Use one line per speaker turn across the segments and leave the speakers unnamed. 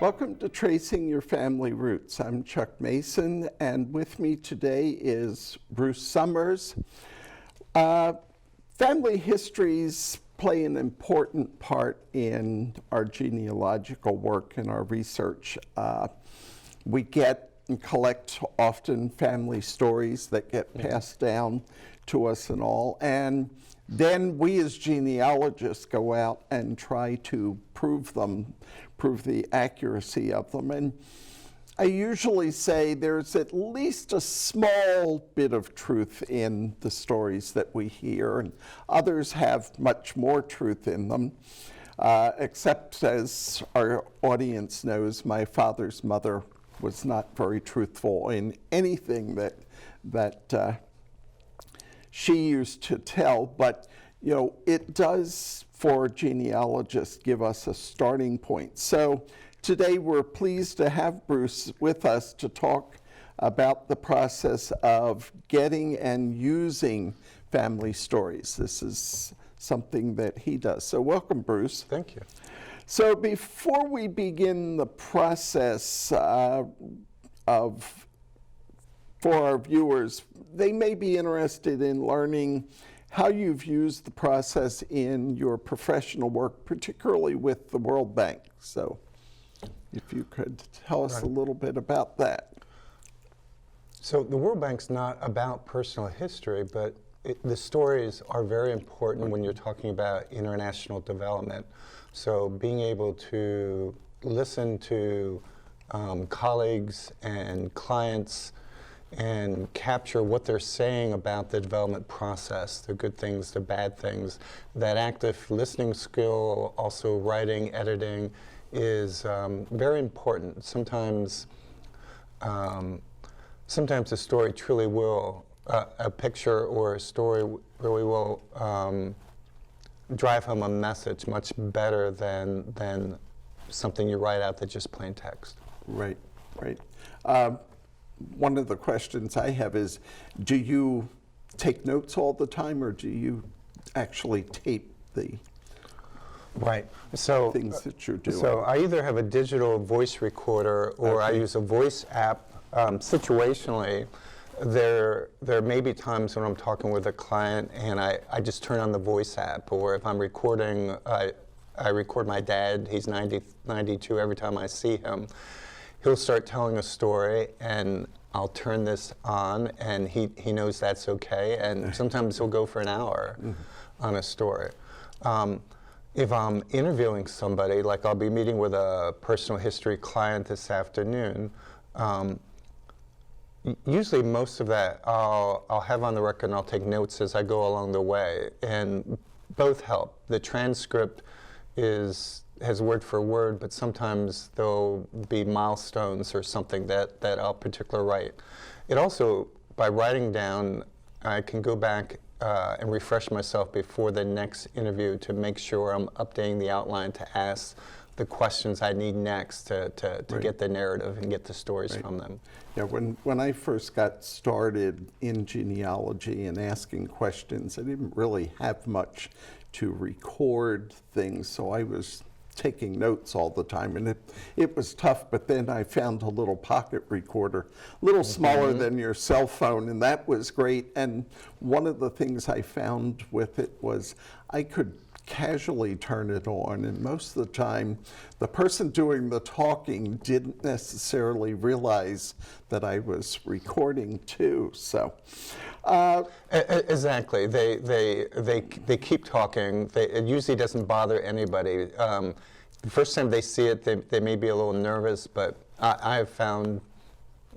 Welcome to Tracing Your Family Roots. I'm Chuck Mason, and with me today is Bruce Summe. Family histories play an important part in our genealogical work and our research. We get and collect often family stories that get passed down to us and all, and then we as genealogists go out and try to prove the accuracy of them. And I usually say there's at least a small bit of truth in the stories that we hear, and others have much more truth in them, except, as our audience knows, my father's mother was not very truthful in anything that she used to tell, but it does, for genealogists, give us a starting point. So today we're pleased to have Bruce with us to talk about the process of getting and using family stories. This is something that he does. So welcome, Bruce.
Thank you.
So before we begin the process for our viewers, they may be interested in learning how you've used the process in your professional work, particularly with the World Bank. So if you could tell us a little bit about that.
So the World Bank's not about personal history, but the stories are very important when you're talking about international development. So being able to listen to colleagues and clients and capture what they're saying about the development process, the good things, the bad things. That active listening skill, also writing, editing, is very important. Sometimes a story truly will, a picture or a story really will drive home a message much better than something you write out that's just plain text.
Right, right. One of the questions I have is, do you take notes all the time, or do you actually tape the things that you're doing?
So I either have a digital voice recorder or I use a voice app. Situationally, there may be times when I'm talking with a client and I just turn on the voice app, or if I'm recording, I record my dad. He's 92. Every time I see him, he'll start telling a story, and I'll turn this on, and he knows that's okay, and sometimes he'll go for an hour on a story. If I'm interviewing somebody, like I'll be meeting with a personal history client this afternoon, usually most of that I'll have on the record, and I'll take notes as I go along the way, and both help. The transcript has word for word, but sometimes there'll be milestones or something that I'll particularly write. It also, by writing down, I can go back and refresh myself before the next interview to make sure I'm updating the outline to ask the questions I need next to get the narrative and get the stories from them.
Yeah, when I first got started in genealogy and asking questions, I didn't really have much to record things, so I was taking notes all the time, and it was tough, but then I found a little pocket recorder, a little smaller than your cell phone, and that was great. And one of the things I found with it was I could casually turn it on, and most of the time the person doing the talking didn't necessarily realize that I was recording too. So
exactly, they keep talking. It usually doesn't bother anybody. The first time they see it, they may be a little nervous, but I have found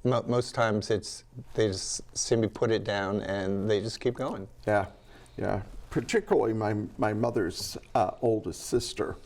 most times they just see me put it down and they just keep going.
Yeah, yeah. Particularly my mother's oldest sister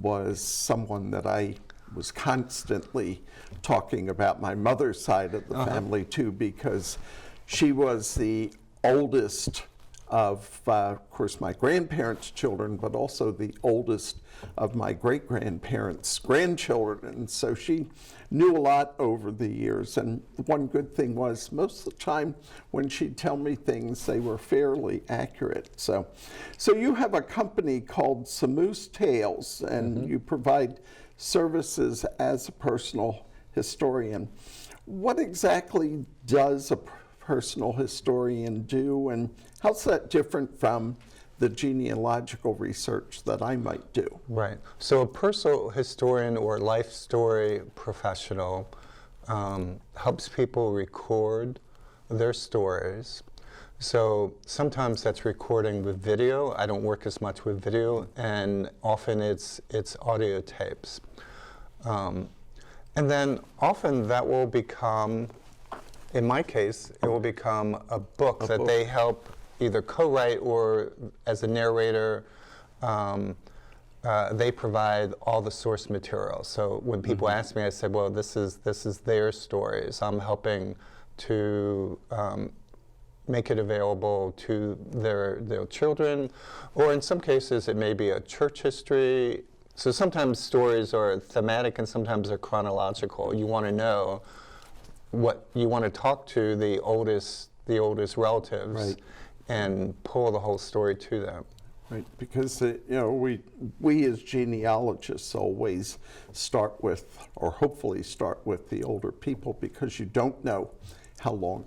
was someone that I was constantly talking about my mother's side of the family too, because she was the oldest of course, my grandparents' children, but also the oldest of my great-grandparents' grandchildren. And so she knew a lot over the years. And one good thing was most of the time when she'd tell me things, they were fairly accurate. So you have a company called Summe's Tales, and you provide services as a personal historian. What exactly does a personal historian do, and how's that different from the genealogical research that I might do?
Right. So a personal historian or life story professional helps people record their stories. So sometimes that's recording with video. I don't work as much with video, and often it's audio tapes. And then often that will become, in my case, it will become a book that they help either co-write, or as a narrator, they provide all the source material. So when people ask me, I said, well, this is their stories. I'm helping to make it available to their children, or in some cases it may be a church history. So sometimes stories are thematic and sometimes they're chronological. You want to know what you want to talk to the oldest relatives,
right,
and pull the whole story to them.
Right, because we as genealogists always start with, or hopefully start with, the older people, because you don't know how long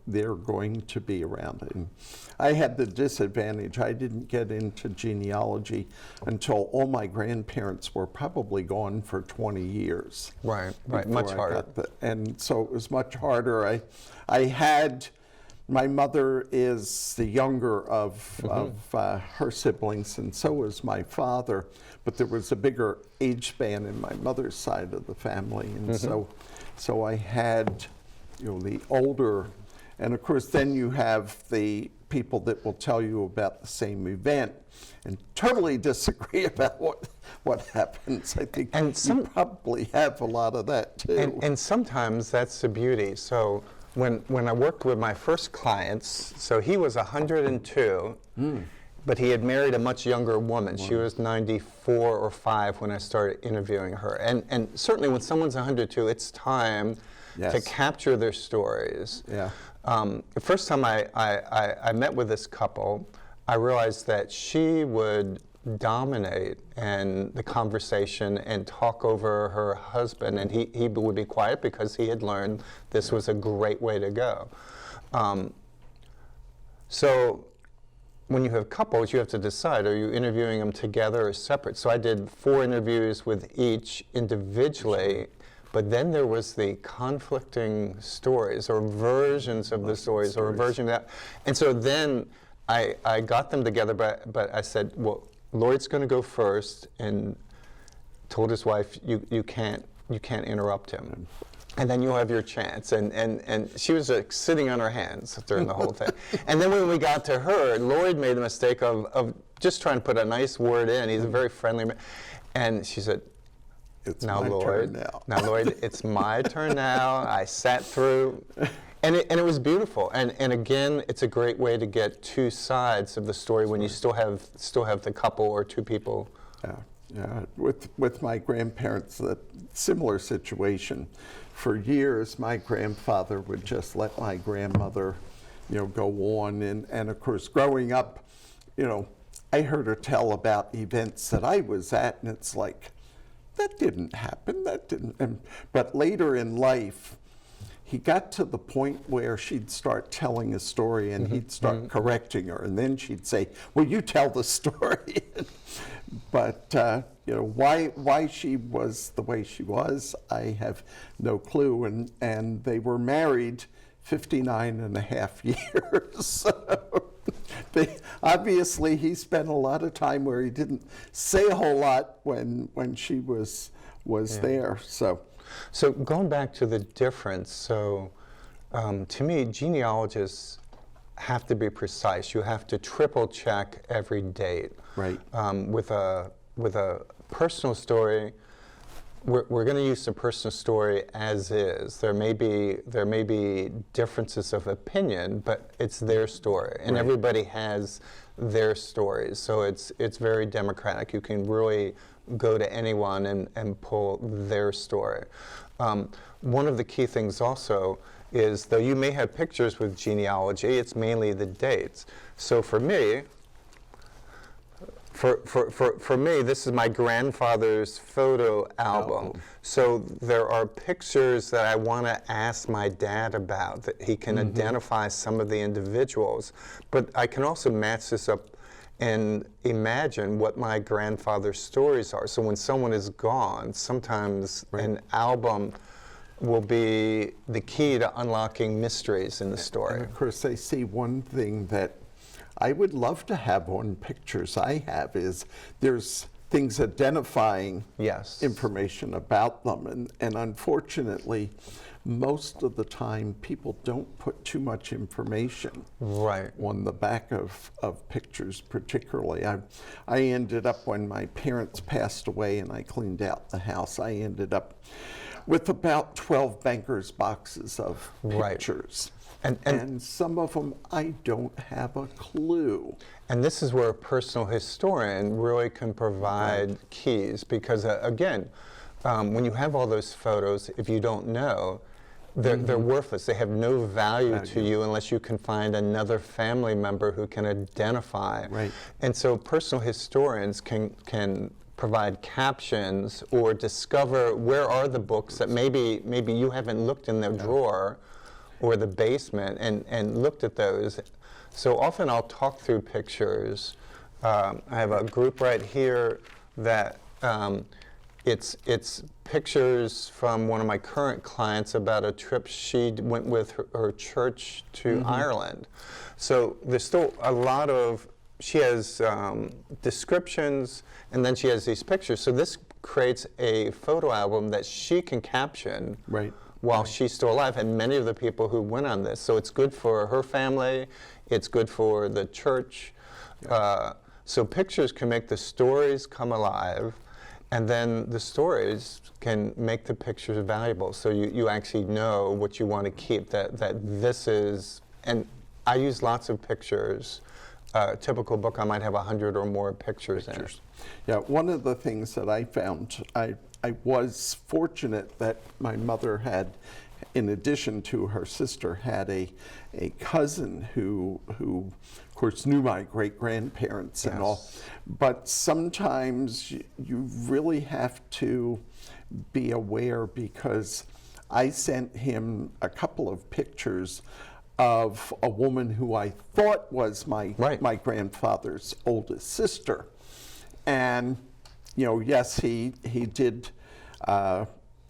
they're going to be around. And I had the disadvantage, I didn't get into genealogy until all my grandparents were probably gone for 20 years.
Right, much harder.
And so it was much harder. I had, my mother is the younger of her siblings, and so is my father, but there was a bigger age span in my mother's side of the family, and so I had, the older, and of course then you have the people that will tell you about the same event and totally disagree about what happens. I think you probably have a lot of that too.
And sometimes that's the beauty. So when I worked with my first clients, so he was 102, but he had married a much younger woman. She was 94 or 5 when I started interviewing her. And certainly when someone's 102, it's time to capture their stories.
Yeah.
The first time I met with this couple, I realized that she would dominate in the conversation and talk over her husband, and he would be quiet because he had learned this was a great way to go. So when you have couples, you have to decide, are you interviewing them together or separate? So I did 4 interviews with each individually, but then there was the conflicting stories or versions of the stories or a version of that. And so then I got them together, but I said, well, Lloyd's going to go first, and told his wife, you can't interrupt him, and then you'll have your chance. And she was sitting on her hands during the whole thing. And then when we got to her, Lloyd made the mistake of just trying to put a nice word in. He's a very friendly man, and she said,
It's
now,
my
Lloyd,
turn now.
now, Lloyd, it's my turn now. I sat through. And it was beautiful, and again, it's a great way to get 2 sides of the story when you still have the couple or 2 people.
Yeah. With my grandparents, a similar situation. For years, my grandfather would just let my grandmother, go on, and of course, growing up, I heard her tell about events that I was at, and it's like, that didn't happen. That didn't. But later in life, he got to the point where she'd start telling a story and he'd start correcting her, and then she'd say, well, you tell the story. But why she was the way she was, I have no clue. And they were married 59 and a half years. So obviously he spent a lot of time where he didn't say a whole lot when she was there.
So going back to the difference, so to me, genealogists have to be precise. You have to triple check every date.
Right.
With a personal story, we're going to use the personal story as is. There may be differences of opinion, but it's their story, and everybody has their stories. So it's very democratic. You can really go to anyone and pull their story. One of the key things also is, though you may have pictures with genealogy, it's mainly the dates. So for me, For me, this is my grandfather's photo album. So there are pictures that I want to ask my dad about, that he can identify some of the individuals. But I can also match this up and imagine what my grandfather's stories are. So when someone is gone, sometimes an album will be the key to unlocking mysteries in the story.
And of course, I see one thing that I would love to have on pictures I have is there's things identifying information about them. And unfortunately, most of the time, people don't put too much information on the back of pictures, particularly. I ended up, when my parents passed away and I cleaned out the house, I ended up with about 12 banker's boxes of pictures. And some of them, I don't have a clue.
And this is where a personal historian really can provide keys, because again, when you have all those photos, if you don't know, they're worthless. They have no value to you unless you can find another family member who can identify. And so personal historians can provide captions or discover where are the books that maybe you haven't looked in their drawer or the basement and looked at those. So often I'll talk through pictures. I have a group right here that it's pictures from one of my current clients about a trip she went with her church to Ireland. So there's still a lot of, she has descriptions, and then she has these pictures. So this creates a photo album that she can caption while she's still alive, and many of the people who went on this. So it's good for her family, it's good for the church. So pictures can make the stories come alive, and then the stories can make the pictures valuable. So you actually know what you want to keep, that this is, and I use lots of pictures. A typical book, I might have 100 or more pictures in it.
Yeah, one of the things that I found, I was fortunate that my mother had, in addition to her sister, had a cousin who of course knew my great-grandparents and all. But sometimes you really have to be aware, because I sent him a couple of pictures of a woman who I thought was my grandfather's oldest sister. And, you know, yes, he did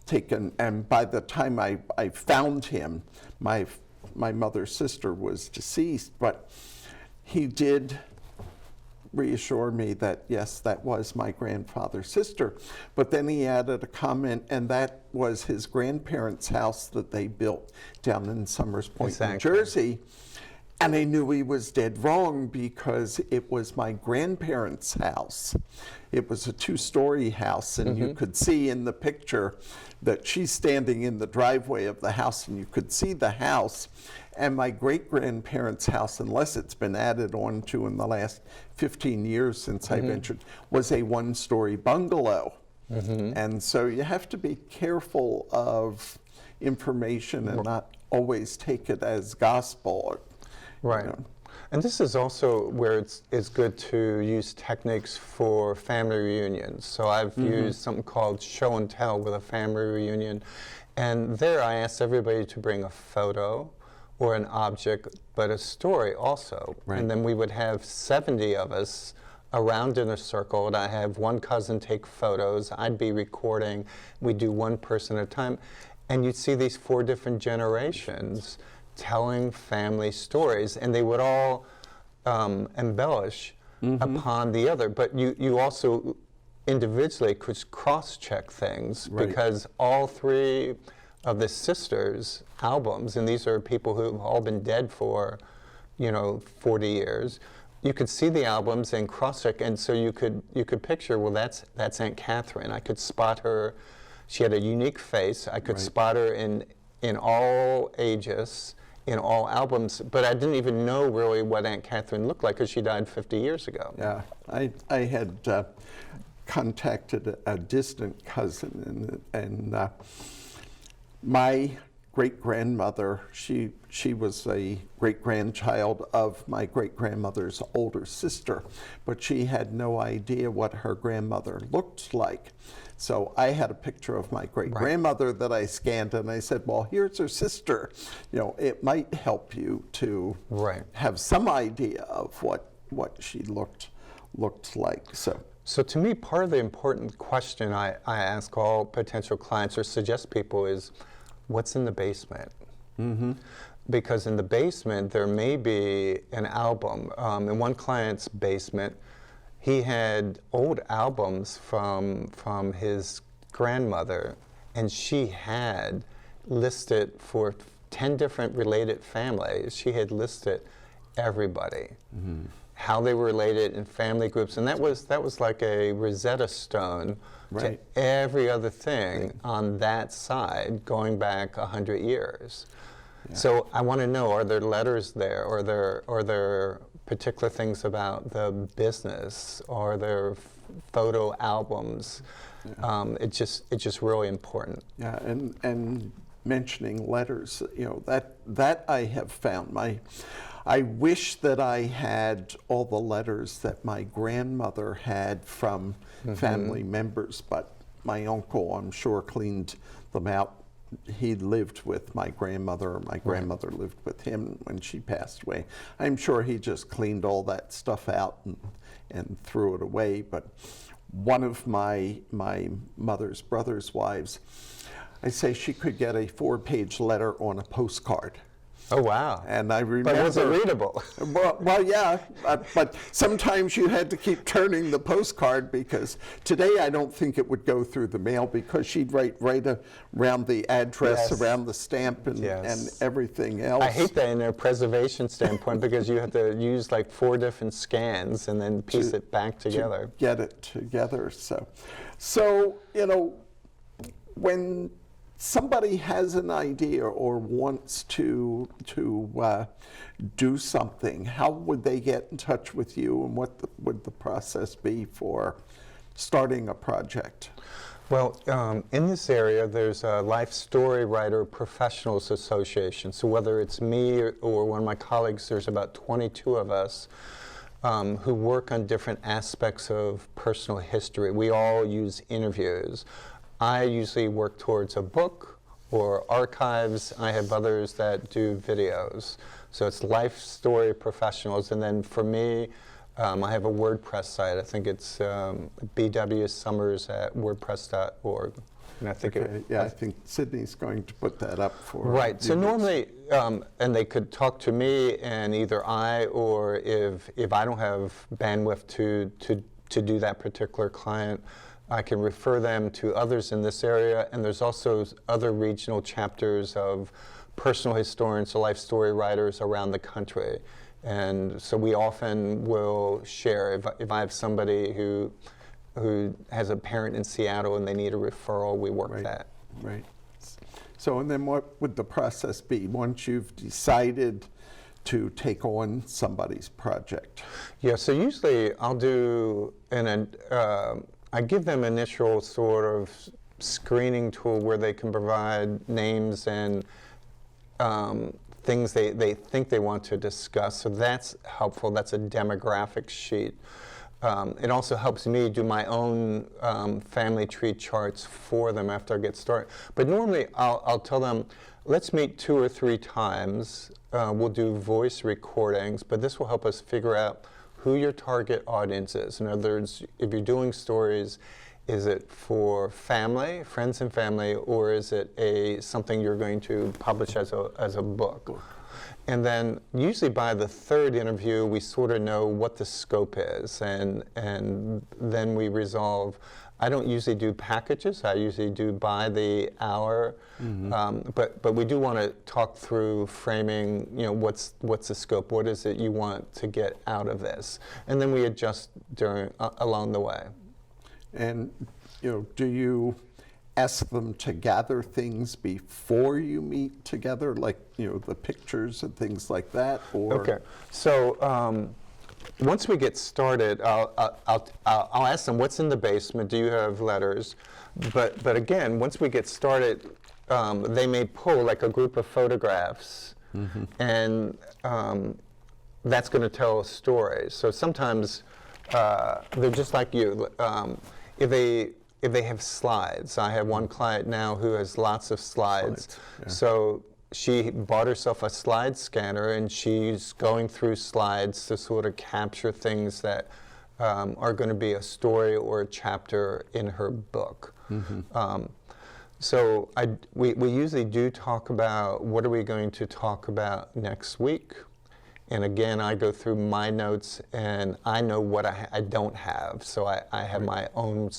take and by the time I found him, my mother's sister was deceased, but he did reassure me that, yes, that was my grandfather's sister. But then he added a comment, and that was his grandparents' house that they built down in Summers Point, New Jersey. And I knew he was dead wrong, because it was my grandparents' house. It was a 2-story house, and you could see in the picture that she's standing in the driveway of the house, and you could see the house. And my great-grandparents' house, unless it's been added on to in the last 15 years since I ventured, was a 1-story bungalow. And so you have to be careful of information and not always take it as gospel. You know.
And this is also where it's good to use techniques for family reunions. So I've used something called show and tell with a family reunion. And there I asked everybody to bring a photo or an object, but a story also. And then we would have 70 of us around in a circle, and I have one cousin take photos, I'd be recording, we'd do one person at a time, and you'd see these 4 different generations telling family stories, and they would all embellish upon the other, but you also individually could cross-check things, because all 3 of the sisters' albums, and these are people who have all been dead for, 40 years. You could see the albums and cross-check, and so you could picture, well, that's Aunt Catherine. I could spot her. She had a unique face. I could spot her in all ages, in all albums, but I didn't even know really what Aunt Catherine looked like, because she died 50 years ago.
Yeah, I had contacted a distant cousin, and my great-grandmother, she was a great-grandchild of my great-grandmother's older sister, but she had no idea what her grandmother looked like. So I had a picture of my great-grandmother that I scanned, and I said, well, here's her sister. You know, it might help you to have some idea of what she looked like.
So to me, part of the important question I ask all potential clients or suggest people is, what's in the basement? Mm-hmm. Because in the basement, there may be an album. In one client's basement, he had old albums from his grandmother, and she had listed for 10 different related families. She had listed everybody, how they were related in family groups, and that was like a Rosetta Stone to every other thing on that side, going back 100 years. Yeah. So I want to know: are there letters there, or are there particular things about the business, or their photo albums? Yeah. It's just really important.
Yeah, and mentioning letters, you know, that I have found. I wish that I had all the letters that my grandmother had from family members, but my uncle, I'm sure, cleaned them out. He lived with my grandmother, or my grandmother lived with him when she passed away. I'm sure he just cleaned all that stuff out and threw it away. But one of my mother's brother's wives, I say she could get a 4-page letter on a postcard.
Oh, wow.
And I remember...
But was it readable?
Well, yeah, but sometimes you had to keep turning the postcard, because today I don't think it would go through the mail, because she'd write right around the address, around the stamp, and everything else.
I hate that in a preservation standpoint, because you have to use like 4 different scans and then piece it back together.
To get it together. So you know, when somebody has an idea or wants to do something, how would they get in touch with you, and what would the process be for starting a project?
Well, in this area, there's a Life Story Writer Professionals Association. So whether it's me or one of my colleagues, there's about 22 of us who work on different aspects of personal history. We all use interviews. I usually work towards a book or archives. I have others that do videos. So it's Life Story Professionals. And then for me, I have a WordPress site. I think it's bwsummers@wordpress.org. And I think
I think Sydney's going to put that up for
Right. So normally, and they could talk to me, and either I, or if I don't have bandwidth to do that particular client, I can refer them to others in this area. And there's also other regional chapters of personal historians or life story writers around the country. And so we often will share, if I have somebody who has a parent in Seattle and they need a referral, we work that.
Right. So, and then what would the process be once you've decided to take on somebody's project?
Yeah, so usually I'll do I give them initial sort of screening tool where they can provide names and things they think they want to discuss. So that's helpful. That's a demographic sheet. It also helps me do my own family tree charts for them after I get started. But normally I'll tell them, let's meet 2 or 3 times. We'll do voice recordings, but this will help us figure out who your target audience is. In other words, if you're doing stories, is it for family, friends and family, or is it something you're going to publish as a book? And then usually by the 3rd interview, we sort of know what the scope is, and then we resolve. I don't usually do packages. I usually do by the hour, but we do want to talk through framing. You know, what's the scope? What is it you want to get out of this? And then we adjust along the way.
And you know, do you ask them to gather things before you meet together, like the pictures and things like that? Or
okay, so. Once we get started, I'll ask them, what's in the basement? Do you have letters? But again, once we get started, they may pull like a group of photographs, and that's going to tell a story. So sometimes they're just like you. If they have slides, I have one client now who has lots of slides.
Yeah.
So she bought herself a slide scanner, and she's going through slides to sort of capture things that are going to be a story or a chapter in her book. So we usually do talk about what are we going to talk about next week. And again, I go through my notes, and I know what I don't have. So I have my own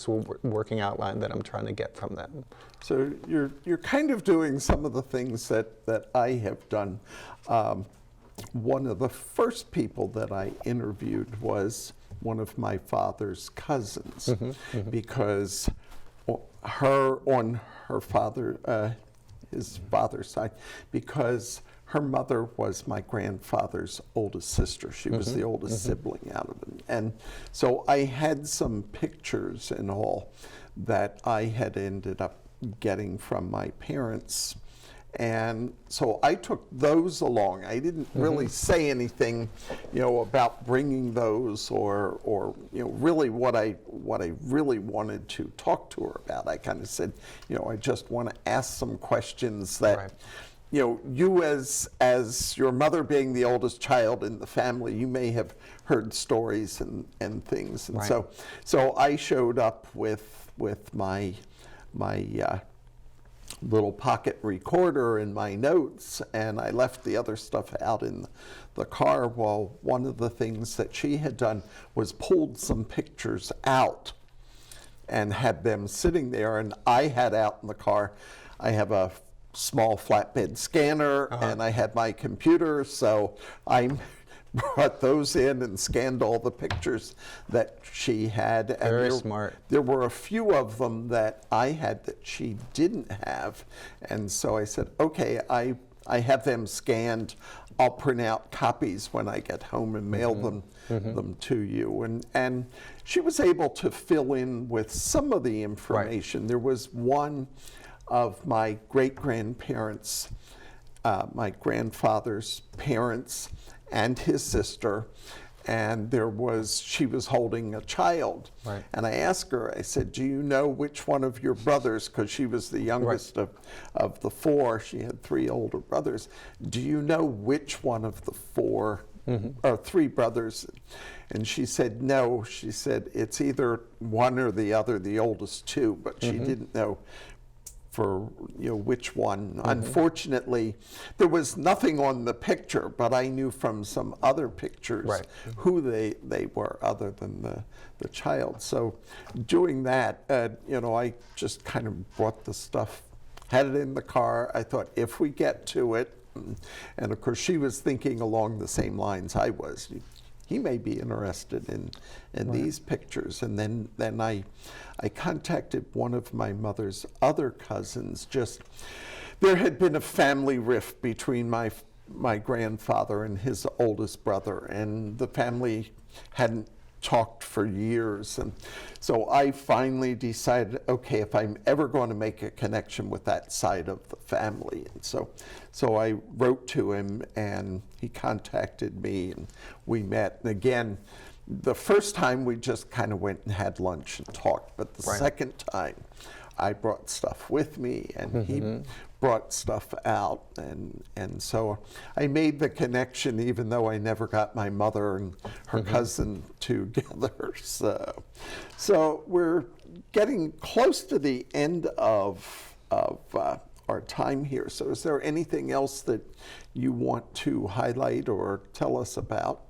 working outline that I'm trying to get from them.
So you're kind of doing some of the things that I have done. One of the first people that I interviewed was one of my father's cousins, because his father's side, because her mother was my grandfather's oldest sister. She was the oldest sibling out of them. And so I had some pictures and all that I had ended up getting from my parents. And so I took those along. I didn't really say anything, about bringing those or really what I really wanted to talk to her about. I kind of said, I just want to ask some questions that, you as your mother being the oldest child in the family, you may have heard stories and things. And so I showed up with my little pocket recorder and my notes, and I left the other stuff out in the car. Well, one of the things that she had done was pulled some pictures out and had them sitting there, and I had out in the car, I have a small flatbed scanner, and I had my computer, so I brought those in and scanned all the pictures that she had. And
Very smart.
There were a few of them that I had that she didn't have, and so I said, okay, I have them scanned. I'll print out copies when I get home and mail them to you. And she was able to fill in with some of the information. There was one of my great-grandparents, my grandfather's parents, and his sister, and she was holding a child. And I asked her, I said, do you know which one of your brothers, because she was the youngest of the four, she had 3 older brothers, do you know which one of the 4 or 3 brothers? And she said, no. She said, it's either one or the other, the oldest 2, but she didn't know for which one. Unfortunately, there was nothing on the picture, but I knew from some other pictures who they were other than the child. So doing that, I just kind of brought the stuff, had it in the car. I thought if we get to it, and of course she was thinking along the same lines I was. He may be interested in these pictures. And then I contacted one of my mother's other cousins. There had been a family rift between my grandfather and his oldest brother, and the family hadn't talked for years. And so I finally decided, okay, if I'm ever going to make a connection with that side of the family. And so I wrote to him, and he contacted me, and we met. And again, the first time we just kind of went and had lunch and talked, but the second time I brought stuff with me, and he brought stuff out, and so I made the connection, even though I never got my mother and her cousin together. So we're getting close to the end of our time here. So is there anything else that you want to highlight or tell us about?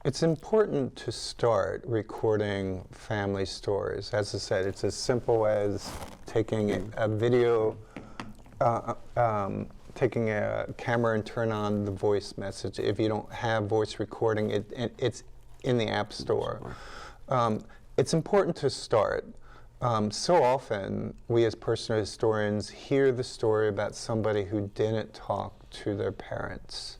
It's important to start recording family stories. As I said, it's as simple as taking a video, taking a camera and turn on the voice message. If you don't have voice recording, it's in the App Store. It's important to start. So often, we as personal historians hear the story about somebody who didn't talk to their parents.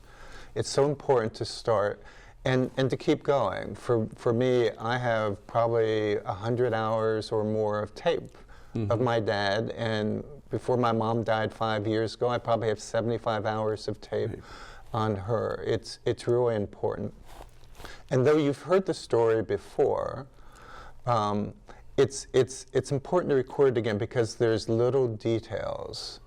It's so important to start. And to keep going. For me, I have probably 100 hours or more of tape of my dad, and before my mom died 5 years ago, I probably have 75 hours of tape on her. It's really important. And though you've heard the story before, it's important to record it again because there's little details.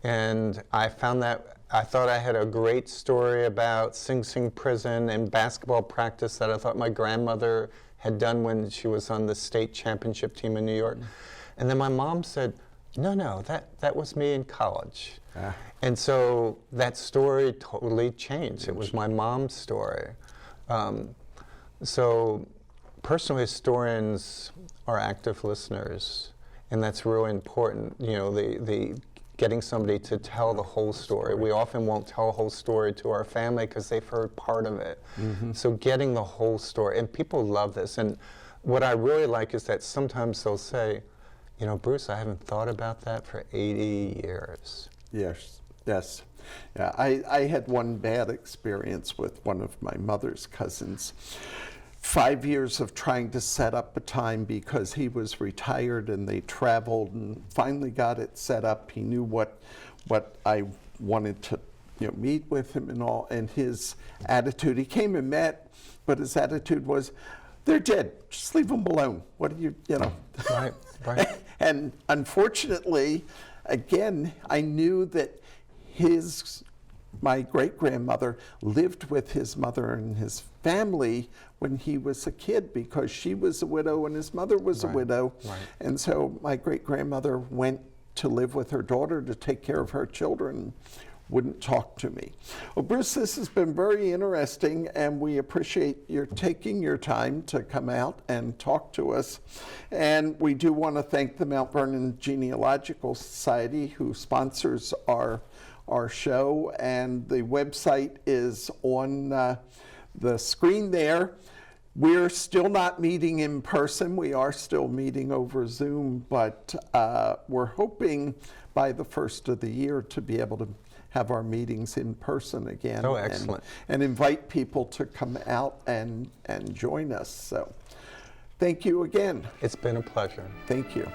And I found that I thought I had a great story about Sing Sing prison and basketball practice that I thought my grandmother had done when she was on the state championship team in New York. And then my mom said, no, that was me in college. And so that story totally changed. It was my mom's story. So personal historians are active listeners, and that's really important. You know, the getting somebody to tell the whole story. We often won't tell a whole story to our family because they've heard part of it. So getting the whole story, and people love this. And what I really like is that sometimes they'll say, you know, Bruce, I haven't thought about that for 80 years.
Yes. Yeah, I had one bad experience with one of my mother's cousins. 5 years of trying to set up a time because he was retired and they traveled and finally got it set up. He knew what I wanted to meet with him and all, and his attitude, he came and met, but his attitude was, they're dead, just leave them alone. What do you know?
Right.
And unfortunately, again, I knew that my great-grandmother lived with his mother and his family when he was a kid because she was a widow and his mother was a widow. And so my great-grandmother went to live with her daughter to take care of her children, wouldn't talk to me. Well, Bruce, this has been very interesting, and we appreciate your taking your time to come out and talk to us. And we do want to thank the Mount Vernon Genealogical Society, who sponsors our show, and the website is on the screen there. We're still not meeting in person. We are still meeting over Zoom, but we're hoping by the first of the year to be able to have our meetings in person again.
Oh, excellent.
And invite people to come out and join us. So thank you again.
It's been a pleasure.
Thank you.